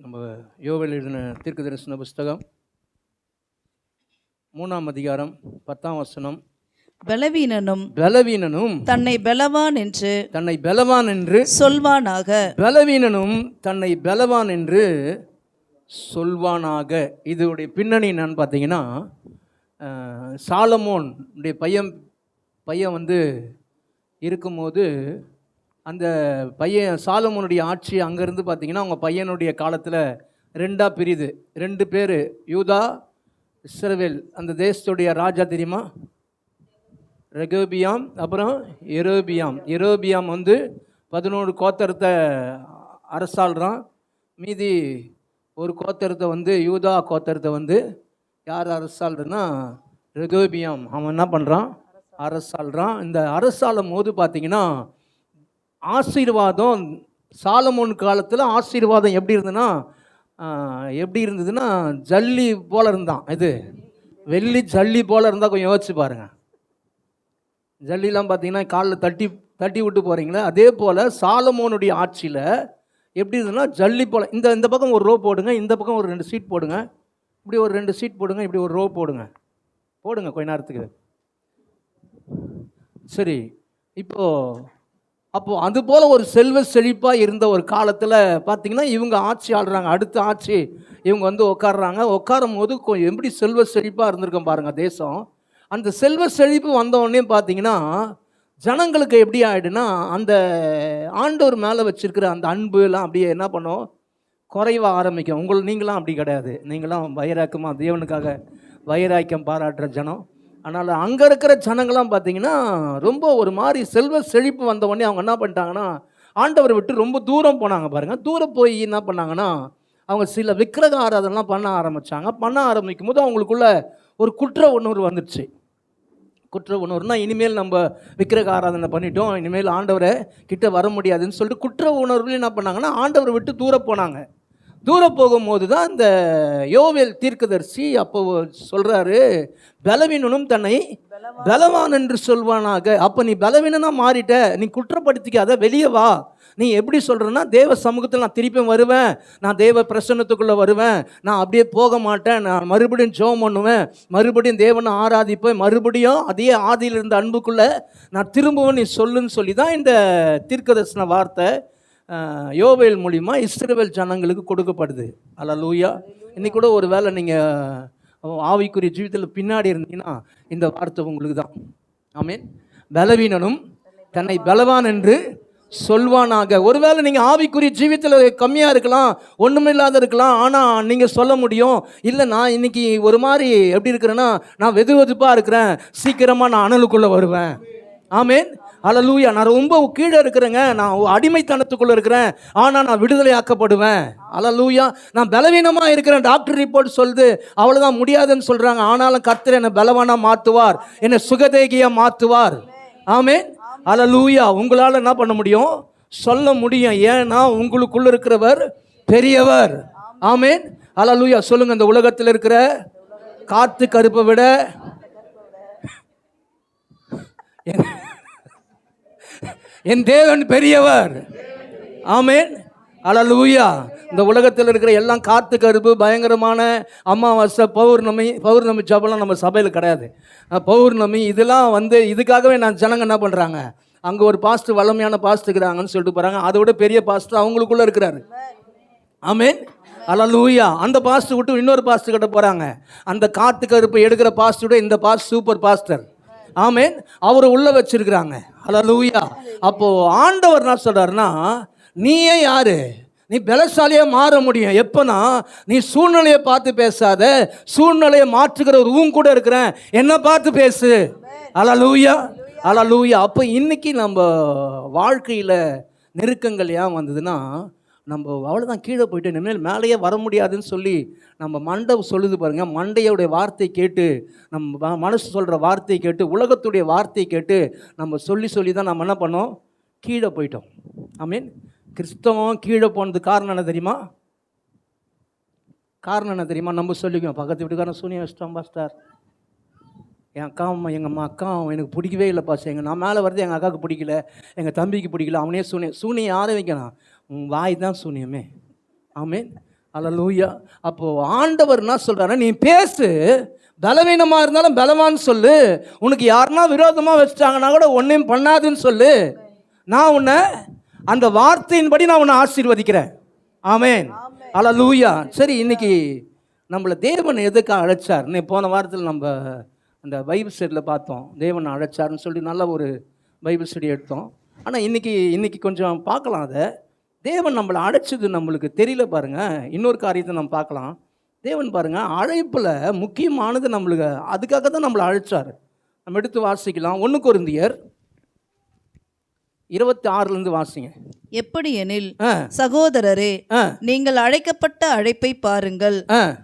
நம்ம யோவேல் எழுதின தீர்க்கதரிசன புஸ்தகம் 3ஆம் அதிகாரம் 10ஆம் வசனம். பலவீனனும் தன்னை பலவான் என்று சொல்வானாக. பலவீனனும் தன்னை பலவான் என்று சொல்வானாக. இதோடைய பின்னணி என்னன்னு பார்த்தீங்கன்னா, சாலமோன் பையன் வந்து இருக்கும்போது அந்த பையன் சாலமோனுடைய ஆட்சி அங்கேருந்து பார்த்தீங்கன்னா அவங்க பையனுடைய காலத்தில் ரெண்டாக பிரியுது. 2 பேர், யூதா, இஸ்ரவேல். அந்த தேசத்துடைய ராஜா தெரியுமா? ரெகோபியாம், அப்புறம் எரோபியாம் வந்து 11 கோத்திரத்தை அரசாள்றான். மீதி ஒரு கோத்திரத்தை வந்து யூதா கோத்திரத்தை வந்து யார் அரசாள்றன்னா ரெகோபியாம். அவன் என்ன பண்ணுறான்? அரசாள்றான். இந்த அரசாளும் போது பார்த்தீங்கன்னா ஆசீர்வாதம் சாலமோன் காலத்தில் ஆசீர்வாதம் எப்படி இருந்ததுன்னா ஜல்லி போல் இருந்தான். இது வெள்ளி ஜல்லி போல் இருந்தால் கொஞ்சம் யோசிச்சு பாருங்கள். ஜல்லிலாம் பார்த்தீங்கன்னா காலில் தட்டி விட்டு போகிறீங்களே, அதே போல் சாலமோனுடைய ஆட்சியில் எப்படி இருந்ததுன்னா ஜல்லி போல். இந்த பக்கம் ஒரு ரோ போடுங்க, இந்த பக்கம் ஒரு 2 சீட் போடுங்க, இப்படி ஒரு 2 சீட் போடுங்க, இப்படி ஒரு ரோ போடுங்க கொஞ்ச நேரத்துக்கு. சரி, அப்போது அதுபோல் ஒரு செல்வ செழிப்பாக இருந்த ஒரு காலத்தில் பார்த்திங்கன்னா இவங்க ஆட்சி ஆளுறாங்க. அடுத்த ஆட்சி இவங்க வந்து உட்காரும் போது எப்படி செல்வ செழிப்பாக இருந்திருக்கோம் பாருங்கள் தேசம். அந்த செல்வ செழிப்பு வந்தவொடனே பார்த்தீங்கன்னா ஜனங்களுக்கு எப்படி ஆகிடுன்னா அந்த ஆண்டவர் மேலே வச்சுருக்கிற அந்த அன்பு எல்லாம் அப்படியே என்ன பண்ணோம், குறைவ ஆரம்பிக்கும். நீங்களாம் அப்படி கிடையாது. நீங்களாம் வைராக்கமாக தேவனுக்காக வைராக்கியம் பாராட்டுற ஜனம். அதனால் அங்கே இருக்கிற ஜனங்கள்லாம் பார்த்தீங்கன்னா ரொம்ப ஒரு மாதிரி செல்வ செழிப்பு வந்தவொடனே அவங்க என்ன பண்ணிட்டாங்கன்னா ஆண்டவரை விட்டு ரொம்ப தூரம் போனாங்க பாருங்கள். தூரம் போய் என்ன பண்ணாங்கன்னா அவங்க சில விக்கிரக ஆராதனைலாம் பண்ண ஆரம்பிக்கும் போது அவங்களுக்குள்ள ஒரு குற்ற உணர்வு வந்துடுச்சு. குற்ற உணர்வுனா இனிமேல் நம்ம விக்கிரக ஆராதனை பண்ணிட்டோம், இனிமேல் ஆண்டவரை கிட்ட வர முடியாதுன்னு சொல்லிட்டு குற்ற உணர்வுல என்ன பண்ணாங்கன்னா ஆண்டவரை விட்டு தூரம் போனாங்க. தூரம் போகும்போது தான் இந்த யோவேல் தீர்க்கதரிசி அப்போ சொல்கிறாரு, பலவீனனும் தன்னை பலவான் என்று சொல்வானாக. அப்போ நீ பலவீனனாக மாறிட்ட, நீ குற்றப்படுத்திக்காத, வெளியே வா. நீ எப்படி சொல்கிறேன்னா தேவ சமூகத்தில் நான் திருப்பியும் வருவேன், நான் தேவ பிரசன்னத்துக்குள்ளே வருவேன், நான் அப்படியே போக மாட்டேன், நான் மறுபடியும் ஜெபம் பண்ணுவேன், மறுபடியும் தேவனை ஆராதிப்பேன், மறுபடியும் அதே ஆதியில் இருந்த அன்புக்குள்ளே நான் திரும்பவும் நீ சொல்லுன்னு சொல்லி தான் இந்த தீர்க்கதரிசன வார்த்தை யோவேல் மூலிமா இஸ்ரவேல் ஜனங்களுக்கு கொடுக்கப்படுது. அல்லேலூயா. இன்னைக்கு கூட ஒரு வேளை நீங்கள் ஆவிக்குரிய ஜீவிதத்தில் பின்னாடி இருந்தீங்கன்னா இந்த வார்த்தை உங்களுக்கு தான். ஆமென். பலவீனனும் தன்னை பலவான் என்று சொல்வானாக. ஒருவேளை நீங்கள் ஆவிக்குரிய ஜீவிதத்தில் கம்மியாக இருக்கலாம், ஒன்றுமில்லாத இருக்கலாம், ஆனால் நீங்கள் சொல்ல முடியும், இல்லை நான் இன்னைக்கு ஒரு மாதிரி எப்படி இருக்கிறேன்னா நான் வெதுவெதுப்பாக இருக்கிறேன், சீக்கிரமாக நான் அனலுக்குள்ளே வருவேன். ஆமென். அல்லேலூயா. நான் ரொம்ப கீழே இருக்கிறேங்க, நான் அடிமைத்தனத்துக்குள்ளே இருக்கிறேன், ஆனால் நான் விடுதலை ஆக்கப்படுவேன். அல்லேலூயா. நான் பலவீனமாக இருக்கிறேன், டாக்டர் ரிப்போர்ட் சொல்லுது அவ்வளோதான் முடியாதுன்னு சொல்கிறாங்க, ஆனாலும் கர்த்தர் என்னை பலவானாக மாற்றுவார், என்னை சுகதேகியாக மாற்றுவார். ஆமென். அல்லேலூயா. உங்களால் என்ன பண்ண முடியும்? சொல்ல முடியும். ஏன்னா உங்களுக்குள்ள இருக்கிறவர் பெரியவர். ஆமென். அல்லேலூயா. சொல்லுங்க, இந்த உலகத்தில் இருக்கிற காத்து கருப்பை விட என் தேவன் பெரியவர். ஆமென். அல்லேலூயா. இந்த உலகத்தில் இருக்கிற எல்லாம் காத்து கருப்பு, பயங்கரமான அமாவாசை, பௌர்ணமி ஜபம்லாம் நம்ம சபையில் கிடையாது. பௌர்ணமி இதெல்லாம் வந்து இதுக்காகவே ஜனங்க என்ன பண்ணுறாங்க, அங்கே ஒரு பாஸ்டர் வல்லமையான பாஸ்டருக்குறாங்கன்னு சொல்லிட்டு போகிறாங்க. அதை விட பெரிய பாஸ்டர் அவங்களுக்குள்ளே இருக்கிறாரு. ஆமென். அல்லேலூயா. அந்த பாஸ்டர் விட்டு இன்னொரு பாஸ்டர் கிட்ட போகிறாங்க. அந்த காத்து கருப்பு எடுக்கிற பாஸ்டரோட இந்த பாஸ்டர் சூப்பர் பாஸ்டர். ஆமென். அவரை உள்ள வச்சிருக்கிறாங்க. அல்லேலூயா. அப்போ ஆண்டவர் என்ன சொல்றாருன்னா, நீயே யாரு? நீ பலசாலியா மாற முடியும் எப்பனா நீ சூழ்நிலையை பார்த்து பேசாத, சூழ்நிலையை மாற்றுகிறவர் உன் கூட இருக்கிறேன், என்ன பார்த்து பேசு. அல்லேலூயா. அல்லேலூயா. அப்போ இன்னைக்கு நம்ம வாழ்க்கையில் நெருக்கங்கள் ஏன் வந்ததுன்னா நம்ம அவ்வளோதான் கீழே போயிட்டு இனிமேல் மேலேயே வர முடியாதுன்னு சொல்லி நம்ம மண்டை சொல்லுது பாருங்கள். மண்டையோடைய வார்த்தை கேட்டு, நம்ம மனசு சொல்கிற வார்த்தையை கேட்டு, உலகத்துடைய வார்த்தையை கேட்டு நம்ம சொல்லி தான் நம்ம என்ன பண்ணோம், கீழே போயிட்டோம். ஆமீன். கிறிஸ்தவம் கீழே போனது காரணம் என்ன தெரியுமா? நம்ம சொல்லிக்குவோம், பக்கத்து வீட்டுக்காரன் சூனியம் வச்சிட்டோம் பாஸ்டர், என் எங்கள் அக்கா எனக்கு பிடிக்கவே இல்லை பாஸ்டர், நான் மேலே வருது எங்கள் அக்காவுக்கு பிடிக்கல, எங்கள் தம்பிக்கு பிடிக்கல, அவனே சூனியம் யாரை வைக்கணும்? வாய் தான் சூனியமே. ஆமீன். அல்லேலூயா. அப்போ ஆண்டவர் என்ன சொல்றாரு, நீ பேசு, பலவீனமா இருந்தாலும் பலவான்னு சொல்லு, உனக்கு யாருன்னா விரோதமா வச்சுட்டாங்கன்னா கூட ஒன்னையும் பண்ணாதுன்னு சொல்லு, நான் உன்னை அந்த வார்த்தையின்படி நான் உன்னை ஆசீர்வதிக்கிறேன். ஆமென். அல்லேலூயா. சரி, இன்னைக்கு நம்மளை தேவன் எதுக்காக அழைச்சார்? போன வாரத்தில் நம்ம அந்த பைபிள் ஸ்டடியில் பார்த்தோம், தேவன் அழைச்சார்னு சொல்லி நல்ல ஒரு பைபிள் ஸ்டடி எடுத்தோம். ஆனால் இன்னைக்கு கொஞ்சம் பார்க்கலாம். அதை தேவன் நம்மளை அழைச்சது நம்மளுக்கு தெரியல பாருங்கள். இன்னொரு காரியத்தை நம்ம பார்க்கலாம். தேவன் பாருங்கள், அழைப்பில் முக்கியமானது நம்மளுக்கு அதுக்காக தான் நம்மளை அழைச்சார். நம்ம எடுத்து வாசிக்கலாம். 1 கொரிந்தியர் 26 வாசிங்க. எப்படி எனில், சகோதரரே, நீங்கள் அழைக்கப்பட்ட அழைப்பை பாருங்கள்.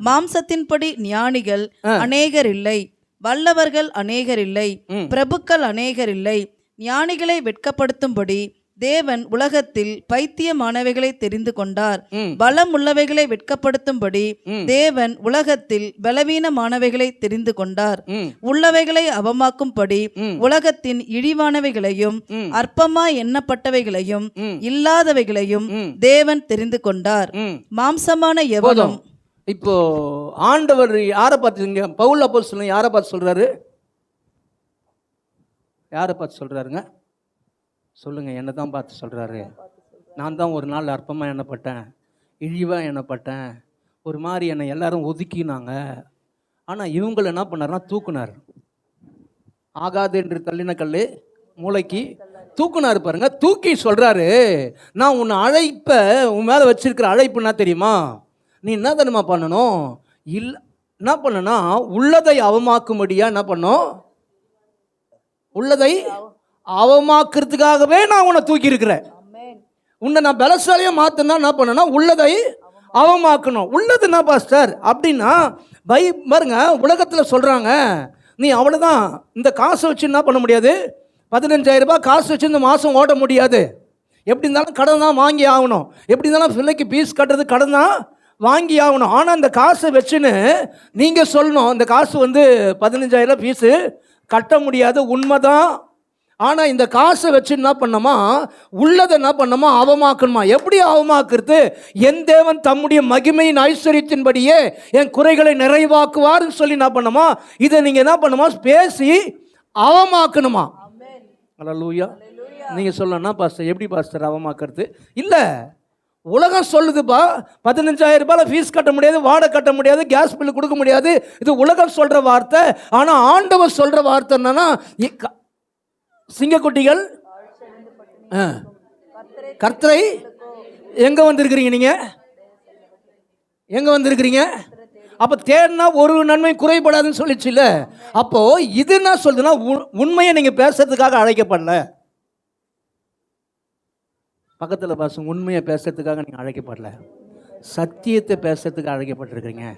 மாம்சத்தின்படி ஞானிகள் அநேகர் இல்லை, வல்லவர்கள் அநேகர் இல்லை, பிரபுக்கள் அநேகர் இல்லை. ஞானிகளை வெட்கப்படுத்தும்படி தேவன் உலகத்தில் பைத்தியமானவைகளை தெரிந்து கொண்டார். பலம் உள்ளவைகளை வெட்கப்படுத்தும்படி தேவன் உலகத்தில் பலவீனமானவைகளை தெரிந்து கொண்டார். உள்ளவைகளை அவமாக்கும்படி உலகத்தின் இழிவானவைகளையும் அற்பமாய் எண்ணப்பட்டவைகளையும் இல்லாதவைகளையும் தேவன் தெரிந்து கொண்டார். மாம்சமான எவனும். இப்போ ஆண்டவர் யாரை பார்த்து, பவுல் அப்போஸ்தலன் யாரை பார்த்து சொல்றாரு? யாரை பார்த்து சொல்றாருங்க? சொல்லுங்க. என்ன தான் பார்த்து சொல்றாரு. நான் தான் ஒரு நாள் அற்பமாக எண்ணப்பட்டேன், இழிவாக எண்ணப்பட்டேன், ஒரு மாதிரி என்னை எல்லாரும் ஒதுக்கினாங்க. ஆனால் இவங்களை என்ன பண்ணார்னா தூக்குனார். ஆகாது என்று தள்ளின கல்லு மூளைக்கு தூக்குனார் பாருங்க. தூக்கி சொல்றாரு, நான் உன்னை அழைப்ப, உன் மேலே வச்சிருக்கிற அழைப்புன்னா தெரியுமா? நீ என்ன தெரியுமா பண்ணணும்? என்ன பண்ணனா, உள்ளதை அவமாக்கும்படியா என்ன பண்ணும்? உள்ளதை அவமாக்குறதுக்காகவே நான் உன்னை தூக்கி இருக்கிறேன். உன்னை நான் பலசாலியா மாத்தினா என்ன பண்ணனா, உள்ளதை அவமாக்கணும். உள்ளது என்ன பாஸ்டர் அப்படின்னா, பாருங்க, உலகத்தில் சொல்றாங்க, நீ அவ்வளோதான், இந்த காசை வச்சு என்ன பண்ண முடியாது, 15,000 ரூபாய் காசு வச்சு இந்த மாதம் ஓட்ட முடியாது, எப்படி இருந்தாலும் கடன் தான் வாங்கி ஆகணும், எப்படி இருந்தாலும் பிள்ளைக்கு ஃபீஸ் கட்டுறது கடன் தான் வாங்கி ஆகணும். ஆனால் இந்த காசை வச்சுன்னு நீங்கள் சொல்லணும், இந்த காசு 15,000 ஃபீஸு கட்ட முடியாது, உண்மைதான். ஆனால் இந்த காசை வச்சு என்ன பண்ணோமா, உள்ளதை என்ன பண்ணோமா, அவமாக்கணுமா. எப்படி அவமாக்குறது? என் தேவன் தம்முடைய மகிமையின் ஐஸ்வர்யத்தின்படியே என் குறைகளை நிறைவாக்குவார்னு சொல்லி என்ன பண்ணோமா, இதை நீங்கள் என்ன பண்ணுமா, பேசி அவமாக்கணுமா. அல்லேலூயா. நீங்கள் சொல்லணும்னா பாஸ்டர் எப்படி பாஸ்டர் அவமாக்குறது? இல்லை, உலகம் சொல்லுதுப்பா, 15,000 ரூபாய் ஃபீஸ் கட்ட முடியாது, வாடகை கட்ட முடியாது, கேஸ் பில்லு கொடுக்க முடியாது. இது உலகம் சொல்கிற வார்த்தை. ஆனால் ஆண்டவர் சொல்கிற வார்த்தை என்னன்னா, சிங்கக்குட்டிகள் கர்த்தரை எங்க வந்திருக்கிறீங்க? நீங்க எங்க வந்திருக்கிறீங்க? அப்ப தேடினா ஒரு நன்மை குறைபடாதுன்னு சொல்லிச்சு இல்ல. அப்போ இது என்ன சொல்லுதுன்னா, உண்மையை நீங்க பேசுறதுக்காக அழைக்கப்படல. பக்கத்தில் பாசம், உண்மையை பேசுறதுக்காக நீங்க அழைக்கப்படல, சத்தியத்தை பேசுறதுக்கு அழைக்கப்பட்டிருக்கிறீங்க.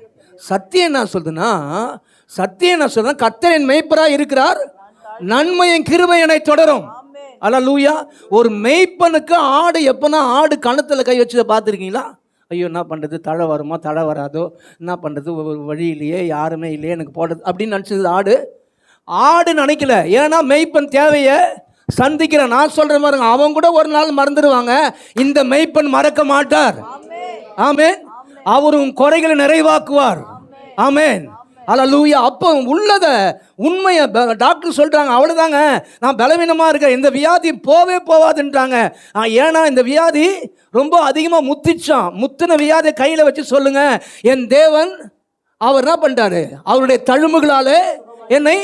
சத்தியம் என்ன சொல்லுதுன்னா, கர்த்தரின் மேய்ப்பராய் இருக்கிறார், நன்மையின் கிருபை என்னை தொடரும். அல்லேலூயா. ஒரு மேய்ப்பனுக்கு ஆடு எப்பனா, ஆடு கணத்துல கை வச்சு பார்த்துருக்கீங்களா? ஐயோ என்ன பண்ணுறது, தழை வருமா தழை வராதோ, என்ன பண்ணுறது, ஒரு வழி இல்லையே, யாருமே இல்லையே எனக்கு போடுறது அப்படின்னு நினச்சது ஆடு நினைக்கல. ஏன்னா மெய்ப்பன் தேவையை சந்திக்கிறேன். நான் சொல்கிற மாதிரி அவங்க கூட ஒரு நாள் மறந்துடுவாங்க, இந்த மெய்ப்பன் மறக்க மாட்டார். ஆமென். அவர் உன் குறைகளை நிறைவாக்குவார். ஆமென். அல்லேலூயா. அப்போ உள்ளதை உண்மையை டாக்டர் சொல்கிறாங்க, அவ்வளோதாங்க, நான் பலவீனமாக இருக்கேன், இந்த வியாதி போவாதுன்றாங்க. ஏன்னா இந்த வியாதி ரொம்ப அதிகமாக முத்தின வியாதியை கையில் வச்சு சொல்லுங்க, என் தேவன் அவர் என்ன பண்ணிட்டாரு, அவருடைய தழும்புகளாலே என்னை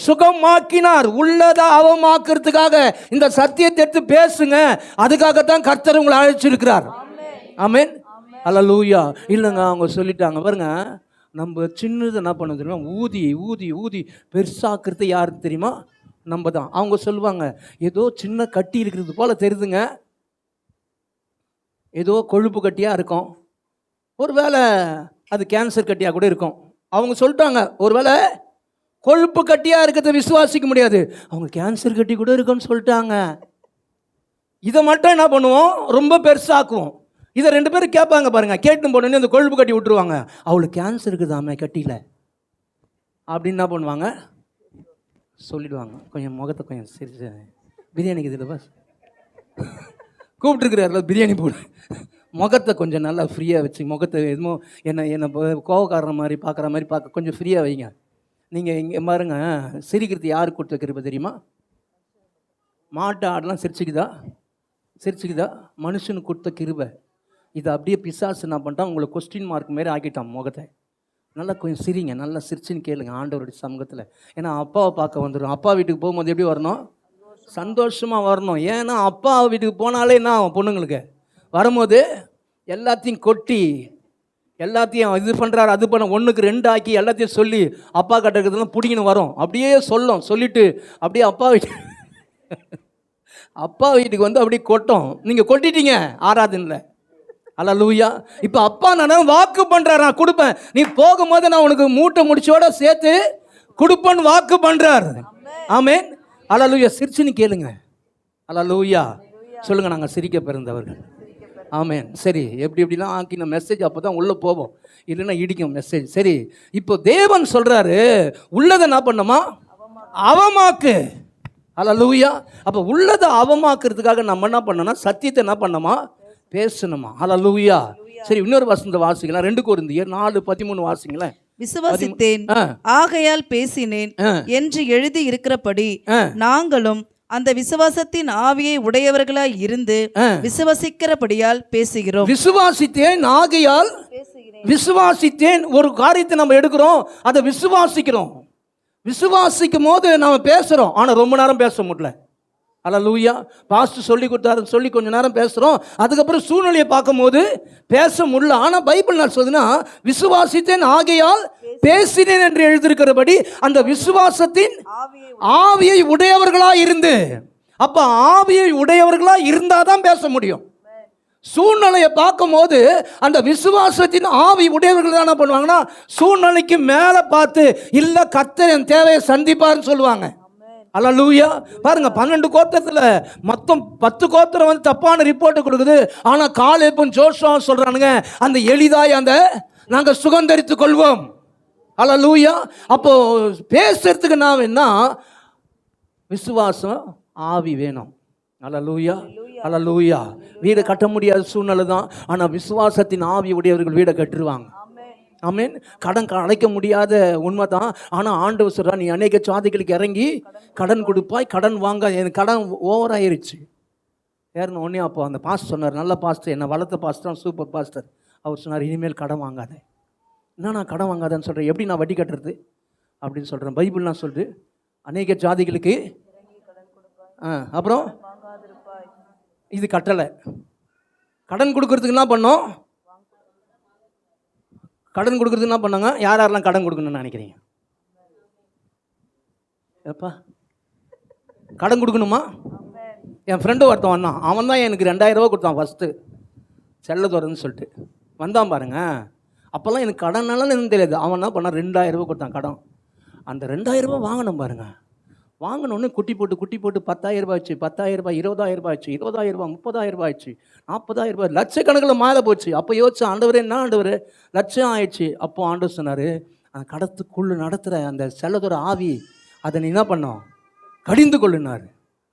சுகமாக்கினார். உள்ளதை அவமாக்குறதுக்காக இந்த சத்தியத்தை எடுத்து பேசுங்க. அதுக்காகத்தான் கர்த்தர் உங்களை அழைச்சிருக்கிறார். ஆமென். அல்லேலூயா. இல்லைங்க, அவங்க சொல்லிட்டாங்க பாருங்க, நம்ம சின்னது என்ன பண்ண தெரியுமா, ஊதி ஊதி ஊதி பெருசாக்குறது யாருக்கு தெரியுமா? நம்ம தான். அவங்க சொல்லுவாங்க, ஏதோ சின்ன கட்டி இருக்கிறது போல தெரியுதுங்க, ஏதோ கொழுப்பு கட்டியாக இருக்கும், ஒருவேளை அது கேன்சர் கட்டியாக கூட இருக்கும். அவங்க சொல்லிட்டாங்க, ஒருவேளை கொழுப்பு கட்டியாக இருக்கிறத விசுவாசிக்க முடியாது, அவங்க கேன்சர் கட்டி கூட இருக்குன்னு சொல்லிட்டாங்க. இதை மட்டும் என்ன பண்ணுவோம், ரொம்ப பெருசாக்குவோம். இதை 2 பேரும் கேட்பாங்க பாருங்க, கேட்டு போனோடனே அந்த கொழுப்பு கட்டி விட்டுருவாங்க, அவளுக்கு கேன்சர் இருக்குதாமே கட்டியில் அப்படின்னு என்ன பண்ணுவாங்க, சொல்லிடுவாங்க. கொஞ்சம் முகத்தை கொஞ்சம் சிரிச்சு, பிரியாணிக்கு இதில் பஸ் கூப்பிட்டுருக்குறாரு, பிரியாணி போடு முகத்தை கொஞ்சம் நல்லா ஃப்ரீயாக வச்சு, முகத்தை எதுவும் என்னை கோவக்காரன மாதிரி பார்க்குற மாதிரி கொஞ்சம் ஃப்ரீயாக வைங்க. நீங்கள் இங்கே பாருங்க, சிரிக்கிறது யாருக்கு கொடுத்த கிருபை தெரியுமா? மாட்டு ஆடெலாம் சிரிச்சுக்குதா? மனுஷனுக்கு கொடுத்த கிருபை. இதை அப்படியே பிசாசு என்ன பண்ணிட்டான், உங்களை கொஸ்டின் மார்க் மாரி ஆக்கிட்டான் முகத்தை. நல்லா கொஞ்சம் சிரிங்க, நல்லா சிரிச்சுன்னு கேளுங்க ஆண்டவருடைய சமூகத்தில். ஏன்னா அப்பாவை பார்க்க வந்துடும். அப்பா வீட்டுக்கு போகும்போது எப்படி வரணும்? சந்தோஷமாக வரணும். ஏன்னா அப்பா வீட்டுக்கு போனாலே என்ன ஆகும்? பொண்ணுங்களுக்கு வரும்போது எல்லாத்தையும் கொட்டி, எல்லாத்தையும் இது பண்ணுறாரு, அது பண்ண, 1க்கு 2 ஆக்கி எல்லாத்தையும் சொல்லி அப்பா கட்டுறதுலாம் பிடிங்கன்னு வரும். அப்படியே சொல்லிட்டு அப்படியே அப்பா வீட்டுக்கு வந்து அப்படியே கொட்டும். நீங்கள் கொட்டிட்டீங்க ஆராதனையில். அல்லேலூயா. இப்போ அப்பா நான் வாக்கு பண்ணுறாரு, நான் கொடுப்பேன், நீ போகும்போது நான் உனக்கு மூட்டை முடிச்சோட சேர்த்து கொடுப்பேன்னு வாக்கு பண்ணுறாரு. ஆமென். அல்லேலூயா. சிரிச்சுன்னு கேளுங்க. அல்லேலூயா. சொல்லுங்க, நாங்கள் சிரிக்க பிறந்தவர்கள். ஆமென். சரி, எப்படிலாம் ஆக்கின மெசேஜ் அப்போ தான் உள்ளே போவோம், இல்லைன்னா இடிக்கும் மெசேஜ். சரி, இப்போ தேவன் சொல்கிறாரு, உள்ளதை என்ன பண்ணணுமா? அவமாக்கு. அல்லேலூயா. அப்போ உள்ளதை அவமாக்குறதுக்காக நம்ம என்ன பண்ணோம்னா, சத்தியத்தை என்ன பண்ணணுமா? பேசணுமா? அல்லேலூயா. சரி, இன்னொரு வசனத்தை வாசிக்கலாம். 2 கொரிந்தியர் 4:13 வாசிங்களேன். விசுவாசித்தேன், ஆகையால் பேசினேன் என்று எழுதி இருக்கிறபடி நாங்களும் அந்த விசுவாசத்தின் ஆவியை உடையவர்களாய் இருந்து விசுவாசிக்கிறபடியால் பேசுகிறோம். விசுவாசித்தேன், ஆகையால் விசுவாசித்தேன். ஒரு காரியத்தை நம்ம எடுக்கிறோம், அதை விசுவாசிக்கிறோம். விசுவாசிக்கும் போது நம்ம பேசுகிறோம், ஆனால் ரொம்ப நேரம் பேச முடியல. அல்லேலூயா. பாஸ்டர் சொல்லி கொடுத்தாருன்னு சொல்லி கொஞ்ச நேரம் பேசுகிறோம், அதுக்கப்புறம் சூழ்நிலையை பார்க்கும்போது பேச முடியல. ஆனால் பைபிள் நான் சொல்லுதுன்னா, விசுவாசித்தேன் ஆகையால் பேசினேன் என்று எழுதியிருக்கிறபடி அந்த விசுவாசத்தின் ஆவியை உடையவர்களாக இருந்து. அப்போ ஆவியை உடையவர்களாக இருந்தால் தான் பேச முடியும். சூழ்நிலையை பார்க்கும்போது அந்த விசுவாசத்தின் ஆவி உடையவர்கள் தான் என்ன பண்ணுவாங்கன்னா, சூழ்நிலைக்கு மேலே பார்த்து இல்லை கர்த்தர் என் தேவையை சந்திப்பார்னு சொல்லுவாங்க. அல்லேலூயா. பாருங்க, 12 கோத்திரத்தில் மொத்தம் 10 கோத்திரம் வந்து தப்பான ரிப்போர்ட் கொடுக்குது. ஆனால் காலேபும் ஜோஷுவாவும் சொல்றானுங்க, அந்த எளிதாய் அந்த நாங்கள் சுகந்தரித்துக் கொள்வோம். அல்லேலூயா. அப்போ பேசுறதுக்கு நான் என்ன? விசுவாசம் ஆவி வேணும். அல்லேலூயா. அல்லேலூயா. வீடு கட்ட முடியாத சூழ்நிலை தான், ஆனால் விசுவாசத்தின் ஆவி உடையவர்கள் வீடை கட்டுருவாங்க. ஆமென். கடன் அடைக்க முடியாத உண்மை தான், ஆனால் ஆண்டவர் சொல்றார், நீ அநேக சாதிகளுக்கு இறங்கி கடன் கொடுப்பாய், கடன் வாங்க. எனக்கு கடன் ஓவராயிருச்சு ஏறணும் ஒன்றே. அப்போ அந்த பாஸ்டர் சொன்னார், நல்ல பாஸ்டர், என்னை வளர்த்த பாஸ்டர், சூப்பர் பாஸ்டர். அவர் சொன்னார், இனிமேல் கடன் வாங்காத. என்ன நான் கடன் வாங்காதன்னு சொல்கிறேன்? எப்படி நான் வட்டி கட்டுறது அப்படின்னு சொல்கிறேன். பைபிள்லாம் சொல்லுது, அநேக ஜாதிகளுக்கு அப்புறம் இது கட்டலை. கடன் கொடுக்கறதுக்கு என்ன பண்ணோம்? கடன் கொடுக்குறதுக்கு என்ன பண்ணாங்க? யாரெல்லாம் கடன் கொடுக்கணும்னு நினைக்கிறீங்க? எப்பா கடன் கொடுக்கணுமா? என் ஃப்ரெண்டு ஒருத்தன் வந்தான், அவன் தான் எனக்கு 2000 ரூபா கொடுத்தான் ஃபஸ்ட்டு, செல்லதுறன்னு சொல்லிட்டு வந்தான் பாருங்க. அப்போல்லாம் எனக்கு கடனாலும் எதுவும் தெரியாது. அவன் என்ன பண்ணான், 2000 ரூபா கொடுத்தான் கடன். அந்த 2000 ரூபா வாங்கணும் பாருங்க. வாங்கினோடனே குட்டி போட்டு 10,000 ரூபாய் ஆச்சு, 10,000 ரூபாய், 20,000 ரூபாய் ஆச்சு, 20,000 ரூபாய், 30,000 ரூபாய் ஆச்சு, 40,000 ரூபாய், லட்சக்கணக்கில் மேலே போச்சு. அப்போ யோசிச்சு, ஆண்டவரே என்ன ஆண்டவர், லட்சம் ஆயிடுச்சு. அப்போ ஆண்டவர் சொன்னார், அந்த கடத்துக்குள்ளே நடத்துகிற அந்த செல்லதோட ஆவி, அதை நீ என்ன பண்ணோம்? கடிந்து கொள்ளுனார்.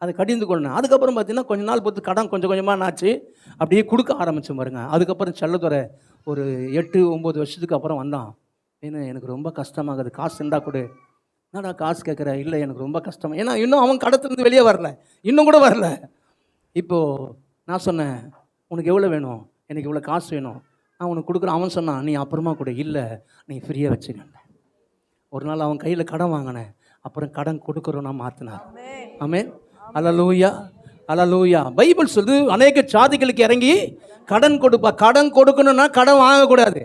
அதை கடிந்து கொள்ளினேன். அதுக்கப்புறம் பார்த்தீங்கன்னா கொஞ்ச நாள் பொறுத்து கடன் கொஞ்சம் கொஞ்சமாக ஆச்சு, அப்படியே கொடுக்க ஆரம்பிச்சு பாருங்க. அதுக்கப்புறம் செல்லதுறை ஒரு 8-9 வருஷத்துக்கு அப்புறம் வந்தான். ஏன்னா எனக்கு ரொம்ப கஷ்டமாகுது, காசு இருந்தால் கொடு. என்னடா காசு கேட்குற? இல்லை எனக்கு ரொம்ப கஷ்டம். ஏன்னா இன்னும் அவன் கடத்துலேருந்து வெளியே வரல, இன்னும் கூட வரல. இப்போது நான் சொன்னேன், உனக்கு எவ்வளோ வேணும்? எனக்கு இவ்வளோ காசு வேணும், நான் உனக்கு கொடுக்குறேன். அவன் சொன்னான், நீ அப்புறமா கூட. இல்லை நீ ஃப்ரீயாக வச்சுக்கேன். ஒரு நாள் அவன் கையில் கடன் வாங்கினேன், அப்புறம் கடன் கொடுக்குறோன்னா மாற்றினார். ஆமென். அல்லேலூயா. அல்லேலூயா. பைபிள் சொல்லுது, அநேக சாதிகளுக்கு இறங்கி கடன் கொடுப்பா. கடன் கொடுக்கணும்னா கடன் வாங்கக்கூடாது.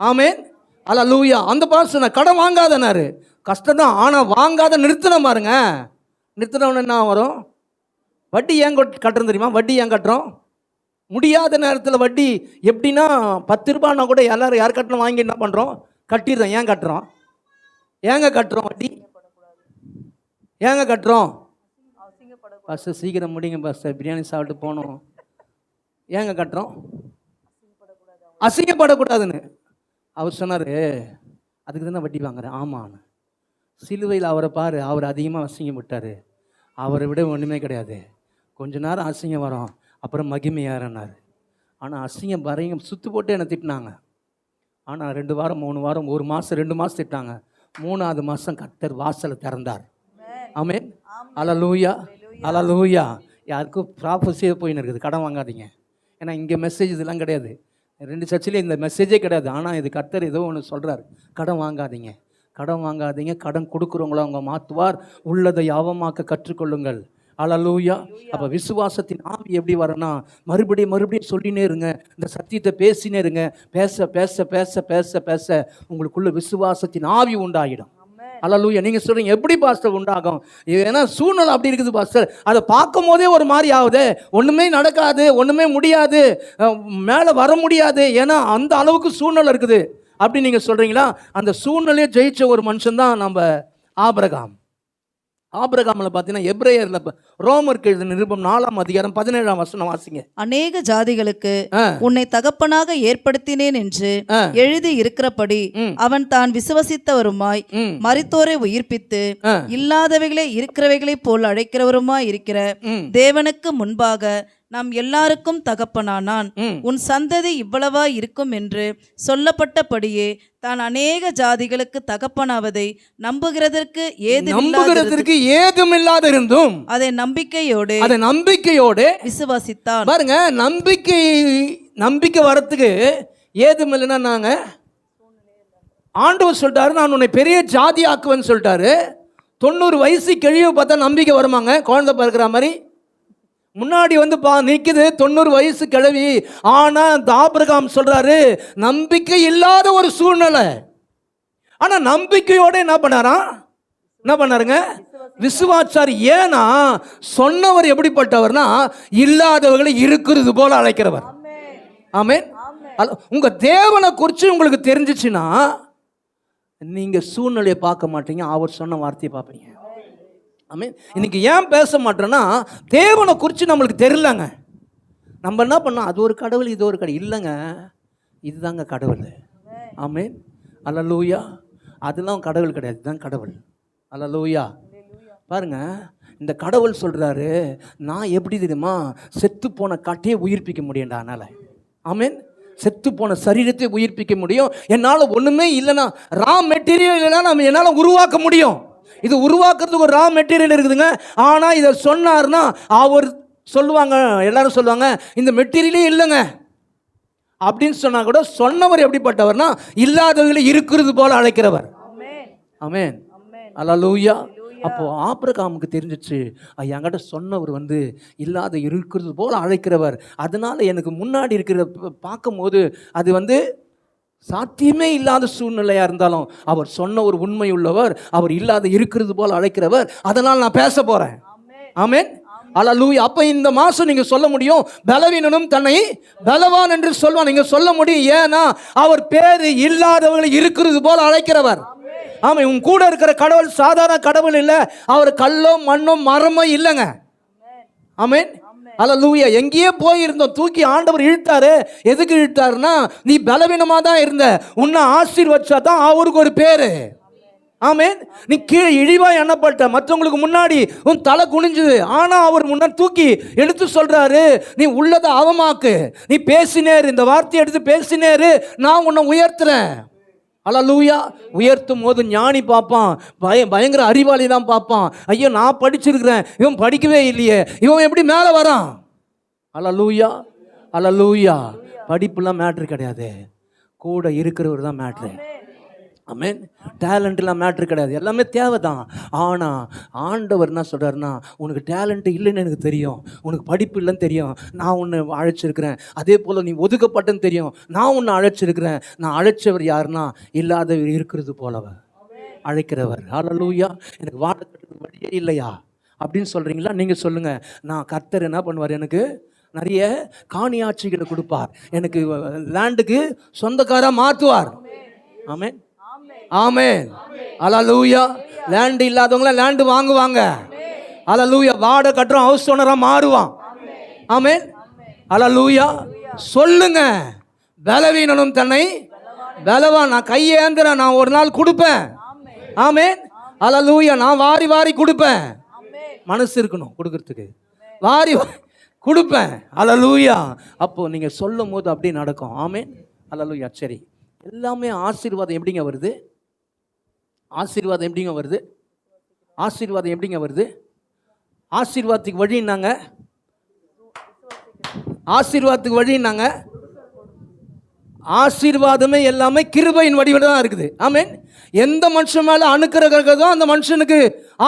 ஆமென். அல்லேலூயா. அந்த பாஸ்டர் நான் கடன் வாங்காதனாரு. கஷ்டம் தான், ஆனால் வாங்காத நிறுத்தணும் பாருங்க. நிறுத்தினவன என்ன வரும்? வட்டி ஏன் கட்டுறோம் தெரியுமா? வட்டி ஏன் கட்டுறோம்? முடியாத நேரத்தில் வட்டி எப்படின்னா 10 ரூபான்னா கூட எல்லாரும் யார் கட்டணும் வாங்கி என்ன பண்ணுறோம்? கட்டிடுறோம். ஏன் கட்டுறோம்? ஏங்க கட்டுறோம் வட்டி? ஏங்க கட்டுறோம்? பஸ்ஸு சீக்கிரம் முடிங்க பஸ்ஸை, பிரியாணி சாப்பிட்டு போகணும். ஏங்க கட்டுறோம்? அசிங்கப்படக்கூடாதுன்னு. அவர் சொன்னார், அதுக்கு தானே வட்டி வாங்குறேன். ஆமான்னு. சிலுவையில் அவரை பாரு, அவர் அதிகமாக அசிங்கம் விட்டார். அவரை விட ஒன்றுமே கிடையாது. கொஞ்ச நேரம் அசிங்கம் வரும், அப்புறம் மகிமை ஏறனார். ஆனால் அசிங்கம் பறையும் சுத்து போட்டு என்னை திட்டினாங்க. ஆனால் 2 வாரம் 3 வாரம் 1 மாதம் 2 மாதம் திட்டாங்க. 3வது மாதம் கர்த்தர் வாசலை திறந்தார். ஆமென். அல்லேலூயா அல்லேலூயா. யாருக்கும் ப்ராஃபஸியே போயின்னு இருக்குது, கடன் வாங்காதீங்க. ஏன்னா இங்கே மெசேஜ் இதெல்லாம் கிடையாது, 2 சர்ச்சில் இந்த மெசேஜே கிடையாது. ஆனால் இது கர்த்தர் ஏதோ ஒன்று சொல்கிறார், கடன் வாங்காதீங்க, கடன் வாங்காதீங்க, கடன் கொடுக்குறவங்கள அவங்க மாற்றுவார், உள்ளதை யாவமாக்க கற்றுக்கொள்ளுங்கள். அல்லேலூயா. அப்போ விசுவாசத்தின் ஆவி எப்படி வரனா, மறுபடியும் சொல்லினே இருங்க, இந்த சத்தியத்தை பேசினே இருங்க. பேச பேச பேச பேச பேச உங்களுக்குள்ள விசுவாசத்தின் ஆவி உண்டாகிடும். அல்லேலூயா. நீங்கள் சொல்கிறீங்க எப்படி பாஸ்டர் உண்டாகும்? ஏன்னா சூழ்நிலை அப்படி இருக்குது பாஸ்டர், அதை பார்க்கும் போதே ஒரு மாதிரி ஆகுது, ஒன்றுமே நடக்காது, ஒன்றுமே முடியாது, மேலே வர முடியாது, ஏன்னா அந்த அளவுக்கு சூழ்நிலை இருக்குது அப்படி நீங்கள் சொல்கிறீங்களா? அந்த சூழ்நிலையை ஜெயிச்ச ஒரு மனுஷன் தான் நம்ம ஆபிரகாம். ஆபிரகாமில் பார்த்தீங்கன்னா எபிரேயரில் ரோமருக்கு எழுதின நிருபம் 4ஆம் அதிகாரம் 17ஆம் வசனம் வாசிங்க. அநேக ஜாதிகளுக்கு உன்னை தகப்பனாக ஏற்படுத்தினேன் என்று எழுதி இருக்கிறபடி அவன் தான் விசுவசித்தவருமாய் மரித்தோரை உயிர்ப்பித்து இல்லாதவைகளை இருக்கிறவைகளைப் போல் அழைக்கிறவருமாய் இருக்கிற தேவனுக்கு முன்பாக நாம் எல்லாருக்கும் தகப்பனானான். உன் சந்ததி இவ்வளவா இருக்கும் என்று சொல்லப்பட்டபடியே தான் அநேக ஜாதிகளுக்கு தகப்பனாவதை நம்புகிறதற்கு ஏதுமில்லாத இருந்தும் அதை நம்பிக்கையோடு விசுவாசித்தான். பாருங்க, நம்பிக்கை வரத்துக்கு ஏதும் இல்லைன்னா நாங்க ஆண்டவர் சொல்லிட்டாரு, நான் உன்னை பெரிய ஜாதி ஆக்குவேன்னு சொல்லிட்டாரு. 90 வயசு கிழிவு பார்த்தா நம்பிக்கை வருமாங்க? குழந்தை பிறக்கிற மாதிரி முன்னாடி வந்து நிற்குது 90 வயசு கிழவி. ஆனா இந்த ஆபிரகாம் சொல்றாரு, நம்பிக்கை இல்லாத ஒரு சூழ்நிலை, ஆனா நம்பிக்கையோட என்ன பண்ணாருங்க? விசுவாச்சாரி. ஏன்னா சொன்னவர் எப்படிப்பட்டவர்னா, இல்லாதவர்களை இருக்கிறது போல அழைக்கிறவர். ஆமென். உங்க தேவனை குறித்து உங்களுக்கு தெரிஞ்சிச்சுன்னா நீங்க சூழ்நிலையை பார்க்க மாட்டீங்க, அவர் சொன்ன வார்த்தையை பார்ப்பீங்க. ஆமென். இன்னைக்கு ஏன் பேச மாட்டோன்னா, தேவனை குறித்து நம்மளுக்கு தெரியலங்க. நம்ம என்ன பண்ணோம், அது ஒரு கடவுள் இது ஒரு கடவுள் இல்லைங்க, இதுதாங்க கடவுள். ஆமென். அல்லேலூயா. அதெல்லாம் கடவுள் கிடையாது, இதுதான் கடவுள். அல்லேலூயா. பாருங்க, இந்த கடவுள் சொல்றாரு, நான் எப்படி தெரியுமா, செத்து போன காட்டையே உயிர்ப்பிக்க முடியும்டா. அதனால ஆமென். செத்து போன சரீரத்தை உயிர்ப்பிக்க முடியும். என்னால் ஒண்ணுமே இல்லைன்னா, ரா மெட்டீரியல் இல்லைன்னா நம்ம என்னால் உருவாக்க முடியும். இது உருவாக்குறதுக்கு ஒரு ரா மெட்டீரியல் இருக்குதுங்க. ஆனால் இதை சொன்னார்னா அவர் சொல்லுவாங்க, எல்லாரும் சொல்லுவாங்க, இந்த மெட்டீரியலே இல்லைங்க அப்படின்னு சொன்னா கூட, சொன்னவர் எப்படிப்பட்டவர்னா, இல்லாதவர்களை இருக்கிறது போல அழைக்கிறவர். ஆமென். அல்லேலூயா. அப்போ ஆபிரகாமுக்கு தெரிஞ்சிச்சு, என்கிட்ட சொன்னவர் வந்து இல்லாத இருக்கிறது போல அழைக்கிறவர். அதனால எனக்கு முன்னாடி இருக்கிற பார்க்கும்போது அது வந்து சாத்தியமே இல்லாத சூழ்நிலையா இருந்தாலும் அவர் சொன்ன ஒரு உண்மை உள்ளவர், அவர் இல்லாத இருக்கிறது போல அழைக்கிறவர். அதனால் நான் பேச போறேன். ஆமென். அல்லேலூயா. அப்ப இந்த மாசம் நீங்க சொல்ல முடியும், பலவீனனும் தன்னை பலவான் என்று சொல்வான். நீங்க சொல்ல முடியும், ஏன்னா அவர் பேரு இல்லாதவர்களை இருக்கிறது போல அழைக்கிறவர். ஆமா, உன் கூட இருக்கிற கடவுள் சாதாரண கடவுள் இல்லை, அவர் கல்லோ மண்ணோ மரமோ இல்லைங்க. ஆமென். அல்லேலூயா. எங்கேயே போயிருந்தோம், தூக்கி ஆண்டவர் இழுத்தாரு. எதுக்கு இழுத்தாருன்னா, நீ பலவீனமா தான் இருந்த, உன்னை ஆசீர்வச்சா தான் அவருக்கு ஒரு பேரு. ஆமென். நீ கீழே இழிவா எண்ணப்பட்ட, மற்றவங்களுக்கு முன்னாடி உன் தலை குனிஞ்சுது, ஆனா அவர் முன்னாடி தூக்கி எடுத்து சொல்றாரு, நீ உள்ளதை அவமாக்கு, நீ பேசினேரு, இந்த வார்த்தையை எடுத்து பேசினேரு, நான் உன்னை உயர்த்துறேன். அல்லேலூயா. உயர்த்தும் போது ஞானி பார்ப்பான், பயங்கர அறிவாளி தான் பார்ப்பான். ஐயோ, நான் படிச்சிருக்கிறேன், இவன் படிக்கவே இல்லையே, இவன் எப்படி மேலே வரான்? அல்லேலூயா. அல்லேலூயா. படிப்புலாம் மேட்ரு கிடையாது, கூட இருக்கிறவர் தான் மேட்ரு. ஆமென். டேலண்ட்லாம் மேட்ரு கிடையாது, எல்லாமே தேவை தான். ஆனால் ஆண்டவர் என்ன சொல்கிறாருன்னா, உனக்கு டேலண்ட் இல்லைன்னு எனக்கு தெரியும், உனக்கு படிப்பு இல்லைன்னு தெரியும், நான் உன்னை அழைச்சிருக்கிறேன். அதே போல் நீ ஒதுக்கப்பட்டன்னு தெரியும், நான் உன்னை அழைச்சிருக்கிறேன். நான் அழைச்சவர் யாருன்னா, இல்லாதவர் இருக்கிறது போலவர் அழைக்கிறவர். அல்லேலூயா. எனக்கு வாழக்கட்டுக்கு வழியே இல்லையா அப்படின்னு சொல்கிறீங்களா? நீங்கள் சொல்லுங்கள், நான் கர்த்தர் என்ன பண்ணுவார், எனக்கு நிறைய காணியாட்சிகளை கொடுப்பார், எனக்கு லேண்டுக்கு சொந்தக்காராக மாற்றுவார். ஆமென். ஆமென். அல்லேலூயா. லேண்ட் இல்லாதவங்கள லேண்டு வாங்குவாங்க. அல்லேலூயா. வாடகை கட்டுறோம், ஹவுஸ் ஓனரா மாறுவான். ஆமென். அல்லேலூயா. சொல்லுங்க, பலவீனனும் தன்னை பலவான். நான் கையேந்திரன், நான் ஒரு நாள் கொடுப்பேன். ஆமென். அல்லேலூயா. நான் வாரி வாரி கொடுப்பேன். மனசு இருக்கணும் கொடுக்கறதுக்கு. வாரி கொடுப்பேன். அல்லேலூயா. அப்போ நீங்க சொல்லும் போது அப்படி நடக்கும். ஆமென். அல்லேலூயா. சரி, எல்லாமே ஆசீர்வாதம் எப்படிங்க வருது? ஆசீர்வாதம் எப்படிங்க வருது? ஆசீர்வாதம் எப்படிங்க வருது? ஆசீர்வாதத்துக்கு வழின்னாங்க, ஆசீர்வாதத்துக்கு வழின்னாங்க. ஆசீர்வாதமே எல்லாமே கிருபையின் வடிவில் தான் இருக்குது. ஆமென். எந்த மனுஷன் மேல அனுக்கிரகம் அந்த மனுஷனுக்கு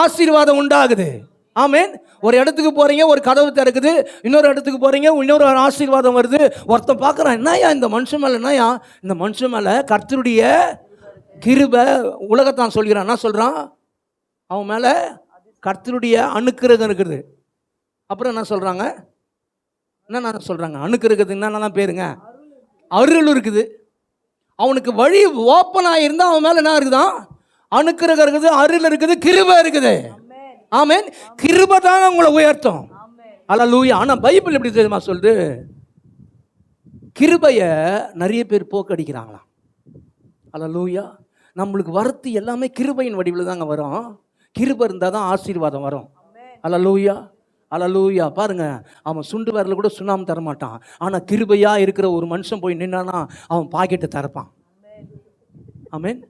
ஆசீர்வாதம் உண்டாகுது. ஆமென். ஒரு இடத்துக்கு போறீங்க, ஒரு கதவு திறக்குது. இன்னொரு இடத்துக்கு போறீங்க, இன்னொரு ஆசீர்வாதம் வருது. ஒருத்தன் பார்க்குறான், என்னையா இந்த மனுஷன் மேல, என்னையா இந்த மனுஷன் மேல கர்த்தருடைய கிருபை. உலகத்தான் சொல்கிறான். என்ன சொல்றான்? அவன் மேல கர்த்தருடைய அனுக்கிரகம் இருக்குது. அப்புறம் என்ன சொல்றாங்க? என்ன சொல்றாங்க? அனுக்கிரகத்துக்கு என்னென்னலாம் பேருங்க? அருள் இருக்குது. அவனுக்கு வழி ஓப்பன் ஆகியிருந்தா அவன் மேல என்ன இருக்குதான்? அனுக்கிரகம் இருக்குது, அருள் இருக்குது, கிருபை இருக்குது. ஆமென். கிருபை தான் உங்களை உயர்த்தும். அல்லேலூயா. ஆனா பைபிள் எப்படி தெரியுமா சொல்லுது? கிருபையை நிறைய பேர் போக்கடிக்கிறாங்களாம். அல்லேலூயா. நம்மளுக்கு வரத்து எல்லாமே கிருபையின் வடிவில் தாங்க வரும். கிருபை இருந்தால் தான் ஆசீர்வாதம் வரும். அல்லேலூயா. அல்லேலூயா. பாருங்க, அவன் சுண்டு வரல கூட சுண்ணாம்பு தரமாட்டான். ஆனால் கிருபையா இருக்கிற ஒரு மனுஷன் போய் நின்னானா அவன் பாக்கெட்டை திறப்பான். ஆமென்.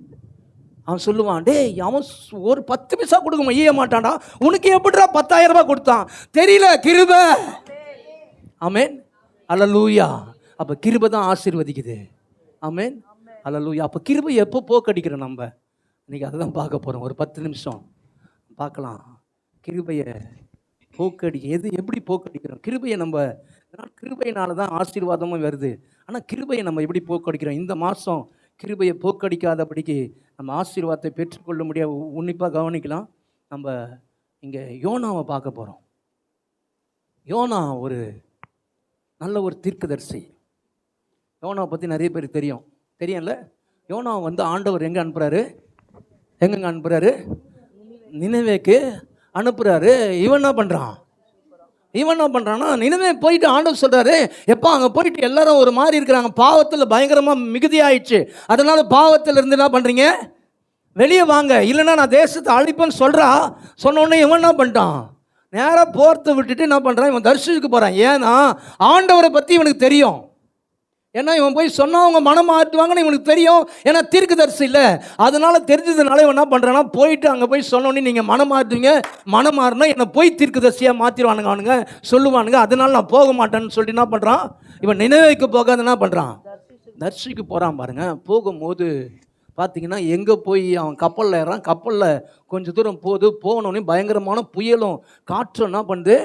அவன் சொல்லுவான், டேய் அவன் ஒரு 10 பைசா கொடுக்க ஈய மாட்டான்டா, உனக்கு எப்படிடா 10,000 ரூபாய் கொடுத்தான்? தெரியல, கிருபை. ஆமென். அல்லேலூயா. அப்போ கிருபை தான் ஆசீர்வதிக்குது. ஆமென். அல்லேலூயா. அப்போ கிருபை எப்போ போக்கடிக்கிறோம் நம்ம? இன்னைக்கு அதை தான் பார்க்க போகிறோம். ஒரு 10 நிமிஷம் பார்க்கலாம். கிருபையை எது எப்படி போக்கடிக்கிறோம்? கிருபையை நம்ம, கிருபையினால தான் ஆசீர்வாதமும் வருது. ஆனால் கிருபையை நம்ம எப்படி போக்கடிக்கிறோம்? இந்த மாதம் கிருபையை போக்கடிக்காதபடிக்கு நம்ம ஆசீர்வாதத்தை பெற்றுக்கொள்ள முடியாது. உன்னிப்பாக கவனிக்கலாம். நம்ம இங்கே யோனாவை பார்க்க போகிறோம். யோனா ஒரு நல்ல ஒரு தீர்க்கதரிசி. யோனாவை பற்றி நிறைய பேர் தெரியும்ல. யோனாவை வந்து ஆண்டவர் எங்கே அனுப்புகிறாரு? எங்கெங்க அனுப்புகிறாரு? நினைவேக்கு அனுப்புகிறாரு. இவன் என்ன பண்ணுறான்னா, நினைவே போயிட்டு ஆண்டவர் சொல்கிறாரு, எப்போ அங்கே போயிட்டு எல்லாரும் ஒரு மாதிரி இருக்கிறாங்க, பாவத்தில் பயங்கரமாக மிகுதியாயிடுச்சு, அதனால் பாவத்தில் இருந்து என்ன பண்ணுறீங்க? வெளியே வாங்க, இல்லைன்னா நான் தேசத்தை அழிப்பேன்னு சொன்ன உடனே இவன் என்ன பண்ணிட்டான்? நேராக போர்த்தை விட்டுட்டு என்ன பண்ணுறான்? இவன் தரிசனத்துக்கு போகிறான். ஏன்னா ஆண்டவரை பற்றி இவனுக்கு தெரியும். ஏன்னா இவன் போய் சொன்னால் அவங்க மனம் மாற்றுவாங்கன்னு இவனுக்கு தெரியும். ஏன்னா தீர்க்கதரிசி இல்லை, அதனால தெரிஞ்சதுனால இவன் என்ன பண்ணுறான்னா, போயிட்டு அங்கே போய் சொன்னோன்னே நீங்கள் மனம் மாற்றுவீங்க, மனம் மாறினா என்னை போய் தீர்க்கதரிசியாக மாற்றிடுவானுங்க அவனுங்க, சொல்லுவானுங்க, அதனால நான் போக மாட்டேன்னு சொல்லிட்டு என்ன பண்ணுறான்? இவன் நினைவுக்கு போகாத என்ன பண்ணுறான்? தரிசிக்கு போகிறான். பாருங்க, போகும்போது பார்த்தீங்கன்னா எங்கே போய் அவன் கப்பலில் ஏறான். கப்பலில் கொஞ்சம் தூரம் போனோடனே பயங்கரமான புயலும் காற்றும் என்ன பண்ணுது?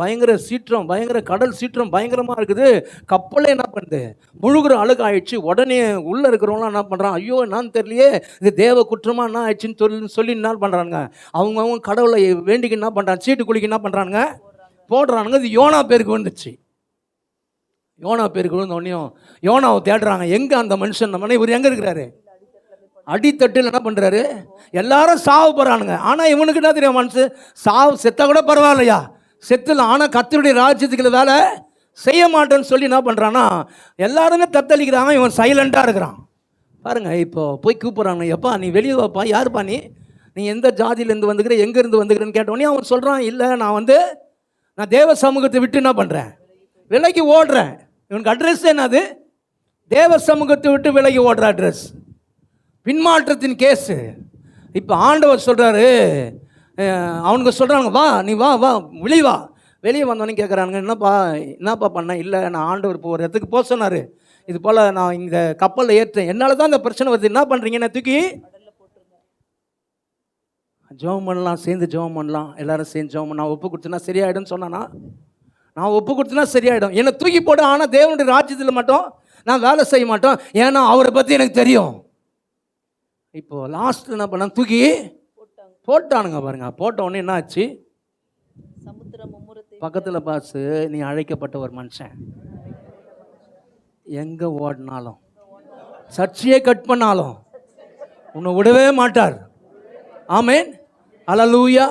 பயங்கர சீற்றம், பயங்கர கடல் சீற்றம் பயங்கரமாக இருக்குது. கப்பலே என்ன பண்ணுது? முழுகிற அழுகு ஆயிடுச்சு. உடனே உள்ளே இருக்கிறவங்களாம் என்ன பண்ணுறான்? ஐயோ என்னன்னு தெரியலையே, இது தேவ குற்றமாக என்ன ஆயிடுச்சுன்னு சொல்லி என்ன பண்ணுறானுங்க? அவங்க கடவுளை வேண்டிக்கு என்ன பண்ணுறாங்க? சீட்டு குளிக்க என்ன பண்ணுறானுங்க? போடுறானுங்க. இது யோனா பேருக்கு வந்துச்சு. யோனா பேருக்கு விழுந்தோடனையும் யோனாவை தேடுறாங்க. எங்கே அந்த மனுஷன்? நம்ம இவர் எங்கே இருக்கிறாரு? அடித்தட்டில் என்ன பண்ணுறாரு? எல்லாரும் சாவு போகிறானுங்க. ஆனால் இவனுக்கு என்ன தெரியும்? மனுஷன் சாவு செத்தா கூட பரவாயில்லையா, செத்துல. ஆனால் கர்த்தருடைய ராஜ்யத்துக்கு வேலை செய்ய மாட்டேன்னு சொல்லி என்ன பண்ணுறான்னா எல்லாருமே தத்தளிக்கிறாங்க. இவன் சைலண்டாக இருக்கிறான். பாருங்க, இப்போ போய் கூப்பிட்றாங்க, எப்பா நீ வெளியே வாப்பா. யாருப்பா நீ எந்த ஜாதியிலேருந்து வந்துக்கிற, எங்கேருந்து வந்துக்கிறேன்னு கேட்டோடனே அவன் சொல்கிறான், இல்லை நான் தேவ சமூகத்தை விட்டு என்ன பண்ணுறேன்? விலைக்கு ஓடுறேன். இவனுக்கு அட்ரஸ் என்னது? தேவ சமூகத்தை விட்டு விலகி ஓடுற அட்ரஸ், பின்மாற்றத்தின் கேஸு. இப்போ ஆண்டவர் சொல்கிறாரு, அவனுக்கு சொல்கிறாங்க, நீ வா வெளியே வந்தோன்னே கேட்குறானுங்க, என்னப்பா பண்ண? இல்லை, நான் ஆண்டவர் போகிற இடத்துக்கு போக சொன்னார், இது போல் நான் இந்த கப்பலில் ஏற்றேன், என்னால் தான் இந்த பிரச்சனை வருது, என்ன பண்ணுறீங்க? நான் தூக்கி ஜெபம் பண்ணலாம், சேர்ந்து ஜெபம் பண்ணலாம், எல்லாரும் சேர்ந்து ஜெபம் பண்ண. நான் ஒப்பு கொடுத்தேன்னா சரியாயிடும்னு சொன்னானா? நான் ஒப்பு கொடுத்தேன்னா சரியாயிடும். என்னை தூக்கி போட. ஆனால் தேவனுடைய ராஜ்யத்தில் மட்டும் நான் வேலை செய்ய மாட்டோம், ஏன்னா அவரை பற்றி எனக்கு தெரியும். இப்போ லாஸ்ட் என்ன பண்ண? தூக்கி போட்டானுங்க. பாருங்க, போட்ட உடனே என்ன ஆச்சு? பக்கத்தில் பாசு, நீ அழைக்கப்பட்ட ஒரு மனுஷன், எங்கே ஓடினாலும், சர்ச்சையே கட் பண்ணாலும் உன்னை விடவே மாட்டார். ஆமேன். அல்லேலூயா.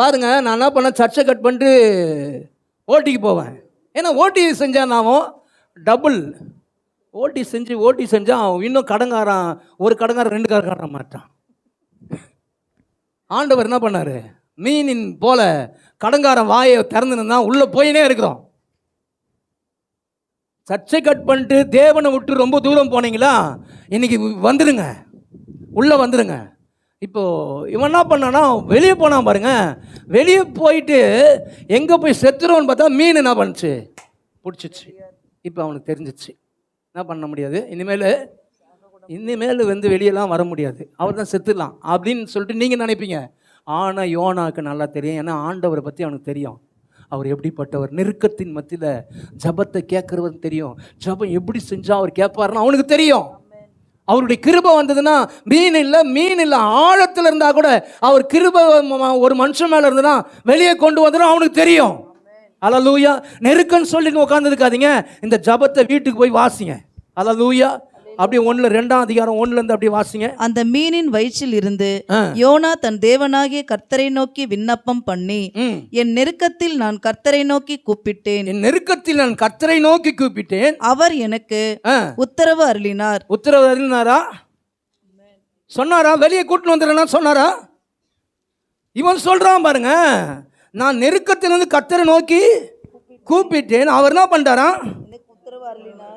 பாருங்க, நான் என்ன பண்ண? சர்ச்சை கட் பண்ணிட்டு ஓட்டிக்கு போவேன். ஏன்னா ஓட்டி செஞ்சா நாமும் டபுள் ஓட்டி செஞ்சால் அவன் இன்னும் கடங்காரன், ஒரு கடங்காரன் 2 கடங்காரன் மாட்டான். ஆண்டவர் என்ன பண்ணார்? மீனின் போல கடங்காரன் வாயை திறந்துன்னு உள்ள போயினே இருக்கிறோம். சர்ச்சை கட் பண்ணிட்டு தேவனை விட்டு ரொம்ப தூரம் போனீங்களா, இன்னைக்கு வந்துடுங்க, உள்ளே வந்துடுங்க. இப்போது இவன் என்ன பண்ணானா, வெளியே போனான் பாருங்க. வெளியே போயிட்டு எங்கே போய் செத்துருவோன்னு பார்த்தா மீன் என்ன பண்ணுச்சு, பிடிச்சிச்சு. இப்போ அவனுக்கு தெரிஞ்சிச்சு என்ன பண்ண முடியாது, இனிமேல் வந்து வெளியெல்லாம் வர முடியாது, அவர் தான் செத்துடலாம் அப்படின்னு சொல்லிட்டு நீங்கள் நினைப்பீங்க. ஆனால் யோனாவுக்கு நல்லா தெரியும், ஏன்னா ஆண்டவரை பற்றி அவனுக்கு தெரியும். அவர் எப்படிப்பட்டவர், நெருக்கத்தின் மத்தியில் ஜபத்தை கேட்குறவர் தெரியும். ஜபம் எப்படி செஞ்சால் அவர் கேட்பாருன்னு அவனுக்கு தெரியும். அவருடைய கிருபை வந்ததுன்னா மீன் இல்லை ஆழத்தில் இருந்தால் கூட அவர் கிருபை ஒரு மனுஷன் மேலே இருந்ததுன்னா வெளியே கொண்டு வந்துடும் அவனுக்கு தெரியும். அல்லேலூயா. நெருக்கன்னு சொல்லி உட்காந்துருக்காதீங்க, இந்த ஜபத்தை வீட்டுக்கு போய் வாசிங்க. அல்லேலூயா. அப்படியே 2ஆம் அதிகாரம் 1 அப்படியே வாசிங்க. அந்த மீனின் வயிற்றில் இருந்து யோனா தன் தேவனாகிய கர்த்தரை நோக்கி விண்ணப்பம் பண்ணி, என் நெருக்கத்தில் நான் கர்த்தரை நோக்கி கூப்பிட்டேன், அவர் எனக்கு உத்தரவு அருளினார். உத்தரவு அருளினாரா? சொன்னாரா? வெளியே கூட்டிட்டு வந்துடுறேன்னா சொன்னாரா? இவன் சொல்றான் பாருங்க, நான் நெருக்கத்திலிருந்து கர்த்தரை நோக்கி கூப்பிட்டேன், அவர் என்ன பண்ணிட்டாரா?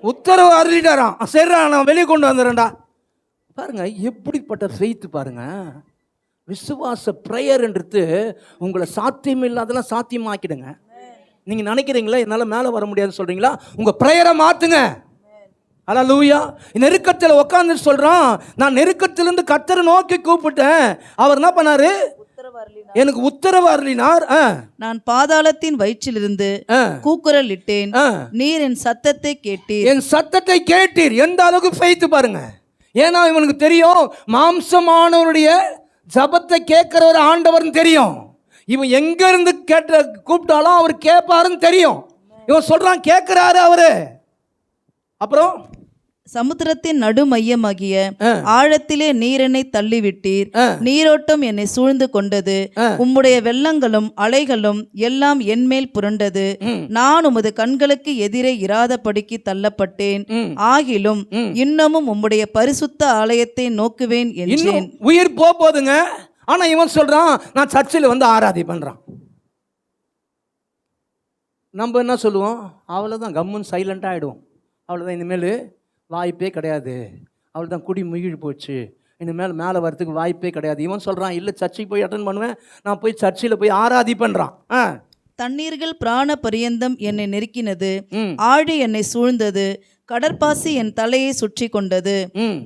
உத்தரவு அருளிட்டாராம். சரிடா, நான் வெளியே கொண்டு வந்துடுறேன்டா. பாருங்க எப்படிப்பட்ட ஃபெய்த் பாருங்க. விசுவாச ப்ரேயர்ன்றது உங்களை சாத்தியம் இல்லாதெல்லாம் சாத்தியமாக்கிடுங்க. நீங்கள் நினைக்கிறீங்களா என்னால் மேலே வர முடியாதுன்னு சொல்கிறீங்களா, உங்கள் ப்ரேயரை மாற்றுங்க. அல்லேலூயா. நெருக்கத்தில் உட்காந்து சொல்கிறான், நான் நெருக்கத்திலிருந்து கர்த்தரை நோக்கி கூப்பிட்டேன், அவர் என்ன பண்ணாரு? எனக்கு உத்தரவு அருளினார். நான் பாதாளத்தின் வயிற்றிலிருந்து கூக்குரல் இட்டேன், நீர் என் சத்தத்தை கேட்டீர். எந்த அளவுக்கு ஃபெய்த் பாருங்க. ஏன்னா இவனுக்கு தெரியும், மாம்சமானவருடைய ஜபத்தை கேட்கிறவர் ஆண்டவர்னு தெரியும். இவன் எங்க இருந்து கூப்பிட்டாலும் அவர் கேட்பாருன்னு தெரியும். இவன் சொல்றான் கேட்கிறாரு அவரு. அப்புறம் சமுத்திரத்தின் நடு மையமாகிய ஆழத்திலே நீர் என்னை தள்ளிவிட்டீர், நீரோட்டம் என்னை சூழ்ந்து கொண்டது, உம்முடைய வெள்ளங்களும் அலைகளும் எல்லாம் என்மேல் புரண்டது, நான் உமது கண்களுக்கு எதிரே இராதபடிக்கு தள்ளப்பட்டேன், ஆகிலும் இன்னமும் உம்முடைய பரிசுத்த ஆலயத்தை நோக்குவேன் என்றேன். உயிர் போதுங்க. ஆனா இவன் சொல்றான், நான் சர்ச்சில் வந்து ஆராதி பண்றான். நம்ம என்ன சொல்லுவோம், அவ்வளவுதான், கம்முன்னு சைலண்டா ஆயிடுவோம். அவ்வளவுதான், இனிமேல் வாய்ப்பே கிடையாது, அவள் தான் குடி முகிழ் போச்சு, இனிமேல் மேலே வரத்துக்கு வாய்ப்பே கிடையாது. இவன் சொல்கிறான், இல்லை சர்ச்சைக்கு போய் அட்டன் பண்ணுவேன், நான் போய் சர்ச்சில் போய் ஆராதி பண்ணுறான். தண்ணீர்கள் பிராண பரியந்தம் என்னை நெருக்கினது, ஆழி என்னை சூழ்ந்தது, கடற்பாசி என் தலையை சுற்றி கொண்டது,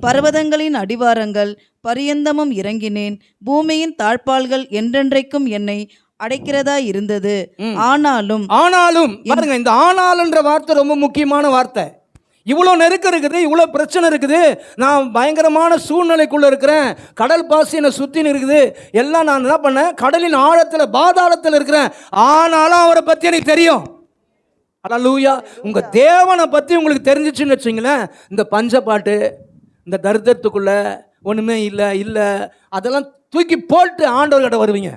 பர்வதங்களின் அடிவாரங்கள் பரியந்தமும் இறங்கினேன், பூமியின் தாழ்பால்கள் என்றென்றைக்கும் என்னை அடைக்கிறதா இருந்தது. ஆனாலும் பாருங்க, இந்த ஆனாலுன்ற வார்த்தை ரொம்ப முக்கியமான வார்த்தை. இவ்வளோ நெருக்கம் இருக்குது, இவ்வளோ பிரச்சனை இருக்குது, நான் பயங்கரமான சூழ்நிலைக்குள்ளே இருக்கிறேன், கடல் பாசி என்னை சுற்றின்னு இருக்குது, எல்லாம் நான் என்ன பண்ணேன், கடலின் ஆழத்தில் பாதாளத்தில் இருக்கிறேன், ஆனாலும் அவரை பற்றி எனக்கு தெரியும். அல்லேலூயா. உங்கள் தேவனை பற்றி உங்களுக்கு தெரிஞ்சிச்சுன்னு வச்சிங்களேன், இந்த பஞ்சப்பாட்டு, இந்த தரித்திரத்துக்குள்ளே ஒன்றுமே இல்லை அதெல்லாம் தூக்கி போட்டு ஆண்டவர்கிட்ட வருவீங்க.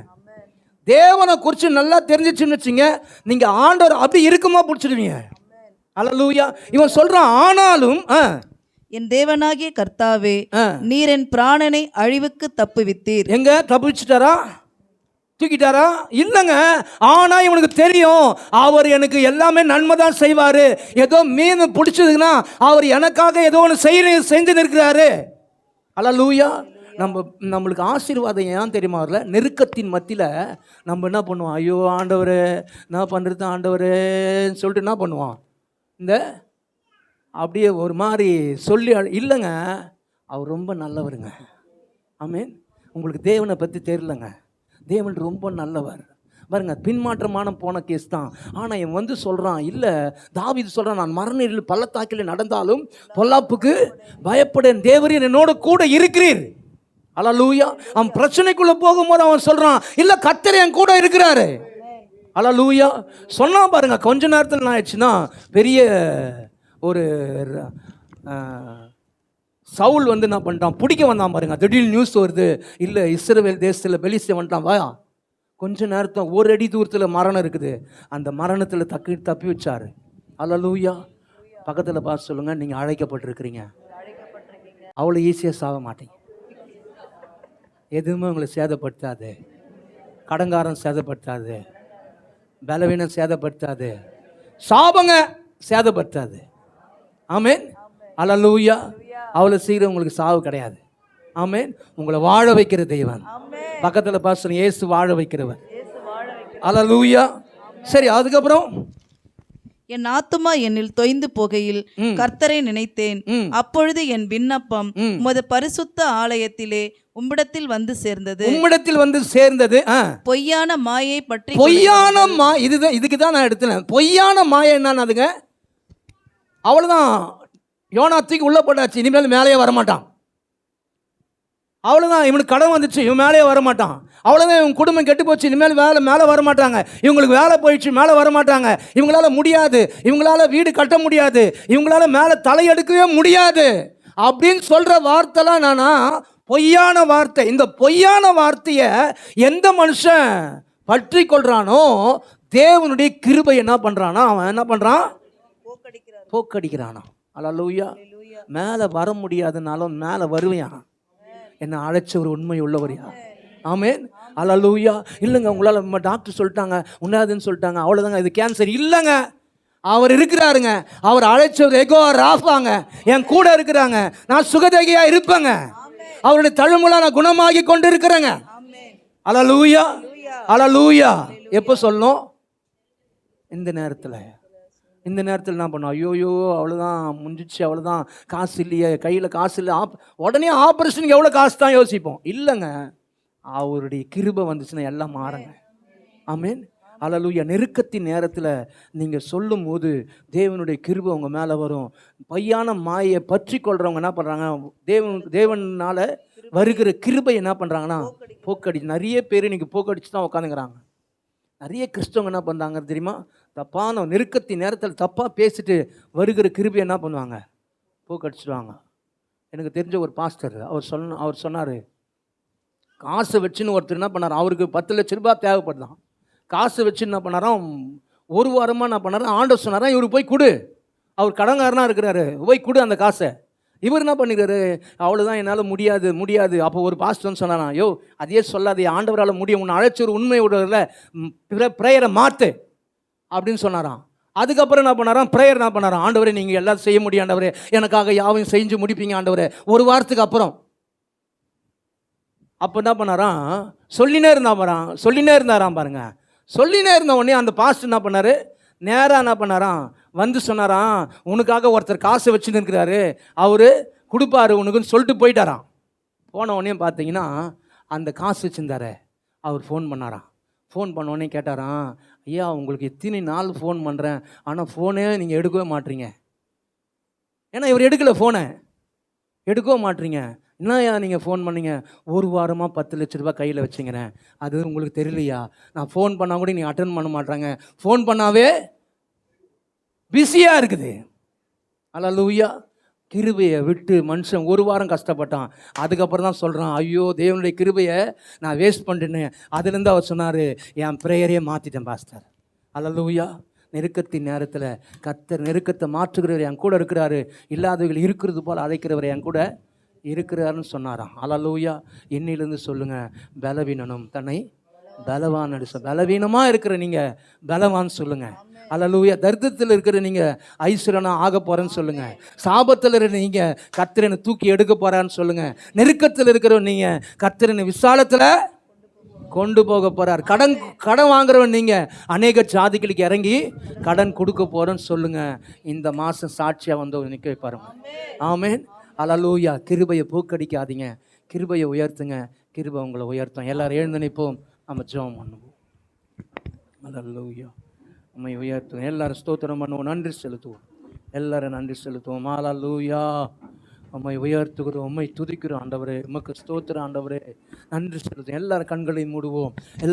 தேவனை குறித்து நல்லா தெரிஞ்சிச்சுன்னு வச்சிங்க, நீங்கள் ஆண்டவர் அப்படி இருக்குமா பிடிச்சிடுவீங்க. அல்லேலூயா. இவன் சொல்றான், ஆனாலும் என் தேவனாகிய கர்த்தாவே, நீர் என் பிராணனை அழிவுக்கு தப்புவித்தீர். எங்க தப்பிச்சிட்டாரா, தூக்கிட்டாரா? இல்லைங்க. ஆனா இவனுக்கு தெரியும், அவர் எனக்கு எல்லாமே நன்மை தான் செய்வாரு. ஏதோ மீன் பிடிச்சதுன்னா அவர் எனக்காக ஏதோ ஒன்று செஞ்சு நிற்கிறாரு. அல்லேலூயா. நம்மளுக்கு ஆசீர்வாதம் ஏன் தெரியுமா வரல, நெருக்கத்தின் மத்தியில் நம்ம என்ன பண்ணுவோம், ஐயோ ஆண்டவர் என்ன பண்ணுறது ஆண்டவரேன்னு சொல்லிட்டு என்ன பண்ணுவோம், இந்த அப்படியே ஒரு மாதிரி சொல்லி இல்லைங்க, அவர் ரொம்ப நல்லவருங்க. ஆமீன். உங்களுக்கு தேவனை பற்றி தெரியலங்க, தேவன் ரொம்ப நல்லவர். பாருங்க, பின்மாற்றமான போன கேஸ் தான். ஆனால் இவன் வந்து சொல்கிறான், இல்லை தாவீது சொல்கிறான், நான் மரண பள்ளத்தாக்கில் நடந்தாலும் பொல்லாப்புக்கு பயப்படேன், தேவரீர் என்னோட கூட இருக்கிறீர். அல்லேலூயா. அவன் பிரச்சனைக்குள்ளே போகும்போது அவன் சொல்கிறான், இல்லை கர்த்தர் என் கூட இருக்கிறாரு. அல்லேலூயா. சொன்னா பாருங்க, கொஞ்ச நேரத்தில் என்ன ஆயிடுச்சுன்னா, பெரிய ஒரு சவுல் வந்து என்ன பண்ணிட்டான், பிடிக்க வந்தான் பாருங்க. திடீர்னு நியூஸ் வருது, இல்லை இஸ்ரவேல் தேசத்தில் பெலிஸ்தே வந்துட்டான். வா, கொஞ்ச நேரத்தில் ஒரு அடி தூரத்தில் மரணம் இருக்குது, அந்த மரணத்தில் தப்பி வச்சாரு. அல்லேலூயா. பக்கத்தில் பார்த்து சொல்லுங்க, நீங்கள் அழைக்கப்பட்டிருக்கிறீங்க, அவ்வளோ ஈஸியாக சாக மாட்டீங்க, எதுவுமே உங்களை சேதப்படுத்தாது. கடங்காரன் சேதப்படுத்தாது, பலவீனம் சேதப்படுத்தாது, சாபங்க சேதப்படுத்தாது. ஆமென். அல்லேலூயா. அவ்வளோ சீக்கிரம் உங்களுக்கு சாவு கிடையாது. ஆமென். உங்களை வாழ வைக்கிற தெய்வன். பக்கத்தில் பாஸ்டர் இயேசு வாழ வைக்கிறவர். அல்லேலூயா. சரி, அதுக்கப்புறம் என் ஆத்துமா என்னில் தொய்ந்து போகையில் கர்த்தரை நினைத்தேன். அப்பொழுது என் விண்ணப்பம் உமது பரிசுத்த ஆலயத்திலே உம்மிடத்தில் வந்து சேர்ந்தது. உம்மிடத்தில் வந்து சேர்ந்தது. பொய்யான மாயை பற்றி. பொய்யான இதுதான், இதுக்கு தான் நான் எடுத்தேன். பொய்யான மாயை என்னதுங்க? அவ்வளோதான், யோனா தூக்கி உள்ள போட்டாச்சு, இனிமேல் மேலேயே வரமாட்டான். அவ்வளோதான், இவனுக்கு கடன் வந்துச்சு, இவன் மேலேயே வரமாட்டான். அவ்வளோதான், இவங்க குடும்பம் கெட்டு போச்சு, இனிமேல் மேலே வரமாட்டாங்க. இவங்களுக்கு வேலை போயிடுச்சு, மேலே வரமாட்டாங்க. இவங்களால முடியாது, இவங்களால வீடு கட்ட முடியாது, இவங்களால மேலே தலையெடுக்கவே முடியாது அப்படின்னு சொல்கிற வார்த்தைலாம் நானா பொய்யான வார்த்தை. இந்த பொய்யான வார்த்தையை எந்த மனுஷன் பற்றி கொள்றானோ தேவனுடைய கிருபை என்ன பண்ணுறானா, அவன் என்ன பண்ணுறான்? போக்கடிக்கிறானா. அல்லேலூயா. மேலே வர முடியாதுனாலும் மேலே வருவையான். என்ன அழைச்ச ஒரு உண்மை உள்ளவரியா. ஆமென். அல்லேலூயா. இல்லைங்க, உங்களால் டாக்டர் சொல்லிட்டாங்க உண்ணாதுன்னு சொல்லிட்டாங்க, அவ்வளோதாங்க, இது கேன்சர். இல்லைங்க, அவர் இருக்கிறாருங்க. அவர் அழைச்சவர் எகோ ராஃபாங்க, என் கூட இருக்கிறாங்க. நான் சுகதேகியா இருப்பேங்க. அவருடைய தழும்புல நான் குணமாகி கொண்டு இருக்கிறேங்க. அல்லேலூயா. அல்லேலூயா. எப்போ சொல்லணும்? இந்த நேரத்தில். இந்த நேரத்தில் என்ன பண்ணோம்? ஐயோயோ அவ்வளோதான், முடிஞ்சிச்சு, அவ்வளோதான், காசு இல்லையே, கையில் காசு இல்லை, உடனே ஆப்ரேஷனுக்கு எவ்வளோ காசு தான் யோசிப்போம். இல்லைங்க, அவருடைய கிருபை வந்துச்சுன்னா எல்லாம் மாறுங்க. ஆமென். அல்லேலூயா. நெருக்கத்தின் நேரத்தில் நீங்கள் சொல்லும் போது தேவனுடைய கிருபை உங்கள் மேலே வரும். பொய்யான மாயை பற்றி கொள்றவங்க என்ன பண்ணுறாங்க? தேவனால் வருகிற கிருபை என்ன பண்ணுறாங்கன்னா போக்கடிச்சு. நிறைய பேர் இன்றைக்கி போக்கடிச்சு தான் உட்காந்துங்கிறாங்க. நிறைய கிறிஸ்தவங்க என்ன பண்ணுறாங்க தெரியுமா? தப்பான நெருக்கத்தின் நேரத்தில் தப்பாக பேசிட்டு வருகிற கிருபை என்ன பண்ணுவாங்க? போக்கடிச்சிடுவாங்க. எனக்கு தெரிஞ்ச ஒரு பாஸ்டர், அவர் சொன்னார், காசை வச்சுன்னு ஒருத்தர் என்ன பண்ணார், அவருக்கு 10 லட்ச ரூபாய் தேவைப்படுதான். காசு வச்சு என்ன பண்ணாராம், ஒரு வாரமாக என்ன பண்ணாராம், ஆண்டவர் சொன்னாராம் இவர் போய் கொடு, அவர் கடங்காரனாக இருக்கிறாரு, போய் கொடு அந்த காசை. இவர் என்ன பண்ணிக்கிறாரு, அவ்வளோதான், என்னால் முடியாது. அப்போ ஒரு பாஸ்டர்னு சொன்னாராம், யோ அதையே சொல்லாதே, ஆண்டவரால் முடியும், உன்னை அழைச்ச ஒரு உண்மை விடுறதில்ல, ப்ரேயரை மாற்று அப்படின்னு சொன்னாராம். அதுக்கப்புறம் என்ன பண்ணாராம், ப்ரேயர் என்ன பண்ணாராம், ஆண்டவரே நீங்கள் எல்லாம் செய்ய முடியும் ஆண்டவரே, எனக்காக யாவையும் செஞ்சு முடிப்பீங்க ஆண்டவரே. ஒரு வாரத்துக்கு அப்புறம் அப்போ என்ன பண்ணாராம், சொல்லினே இருந்தாராம் பாருங்க. சொல்லினே இருந்த உடனே அந்த பாஸ்டர் என்ன பண்ணார், நேராக என்ன பண்ணாராம், வந்து சொன்னாராம், உனக்காக ஒருத்தர் காசு வச்சுன்னு இருக்கிறாரு, அவர் கொடுப்பாரு உனக்குன்னு சொல்லிட்டு போயிட்டாராம். போன உடனே பார்த்தீங்கன்னா அந்த காசு வச்சுருந்தாரு, அவர் ஃபோன் பண்ணாராம். ஃபோன் பண்ண உடனே கேட்டாராம், ஐயா உங்களுக்கு எத்தனை நாள் ஃபோன் பண்ணுறேன், ஆனால் ஃபோனே நீங்கள் எடுக்கவே மாட்டீங்க. ஏன்னா இவர் எடுக்கலை, ஃபோனை எடுக்கவே மாட்டீங்க. என்னையா நீங்கள் ஃபோன் பண்ணீங்க? ஒரு வாரமாக 10 லட்ச ரூபா கையில் வச்சுங்கிறேன், அது உங்களுக்கு தெரியலையா? நான் ஃபோன் பண்ணால் கூட நீங்கள் அட்டன் பண்ண மாட்டாங்க, ஃபோன் பண்ணாவே பிஸியாக இருக்குது. அல்லேலூயா. கிருபையை விட்டு மனுஷன் ஒரு வாரம் கஷ்டப்பட்டான். அதுக்கப்புறம் தான் சொல்கிறான், ஐயோ தேவனுடைய கிருபையை நான் வேஸ்ட் பண்ணிட்டேன்னு. அதுலேருந்து அவர் சொன்னார், என் ப்ரேயரே மாற்றிட்டேன் பாஸ்டர். அல்லேலூயா. நெருக்கத்தின் நேரத்தில் கர்த்தர் நெருக்கத்தை மாற்றுகிறவர் என் கூட இருக்கிறாரு, இல்லாதவர்கள் இருக்கிறது போல் அழைக்கிறவர் என் கூட இருக்கிறாருன்னு சொன்னாராம். அல்லேலூயா. இன்னிலிருந்து சொல்லுங்கள், பலவீனனும் தன்னை பலவான் அடிச்ச. பலவீனமாக இருக்கிற நீங்கள் பலவான்னு சொல்லுங்கள். அல்லேலூயா. தரித்திரத்தில் இருக்கிற நீங்கள் ஐஸ்வரனா ஆக போகிறேன்னு சொல்லுங்கள். சாபத்தில் இருக்கிற நீங்கள் கர்த்தரனை தூக்கி எடுக்க போகிறான்னு சொல்லுங்கள். நெருக்கத்தில் இருக்கிற நீங்கள் கர்த்தரனை விசாலத்தில் கொண்டு போக போகிறார். கடன் வாங்குறவன் நீங்கள் அநேக ஜாதிகளுக்கு இறங்கி கடன் கொடுக்க போகிறேன்னு சொல்லுங்கள். இந்த மாதம் சாட்சியாக வந்து நிற்க வைப்பாருங்க. ஆமென். அல்லேலூயா. கிருபையை போக்கடிக்காதீங்க, கிருபையை உயர்த்துங்க, கிருபை உங்களை உயர்த்தும். எல்லாரும் எழுந்து நிற்போம், நம்ம ஜெபம் பண்ணுவோம். அல்லேலூயா. உம்மை உயர்த்துவோம், எல்லாரும் ஸ்தோத்திரம் பண்ணுவோம், நன்றி செலுத்துவோம், எல்லாரும் நன்றி செலுத்துவோம். அல்லேலூயா. உம்மை உயர்த்துகிறோம், உம்மை துதிக்கிறோம் ஆண்டவரே, உமக்கு ஸ்தோத்திரம் ஆண்டவரே, நன்றி செலுத்துவோம். எல்லாரும் கண்களை மூடுவோம். எல்லா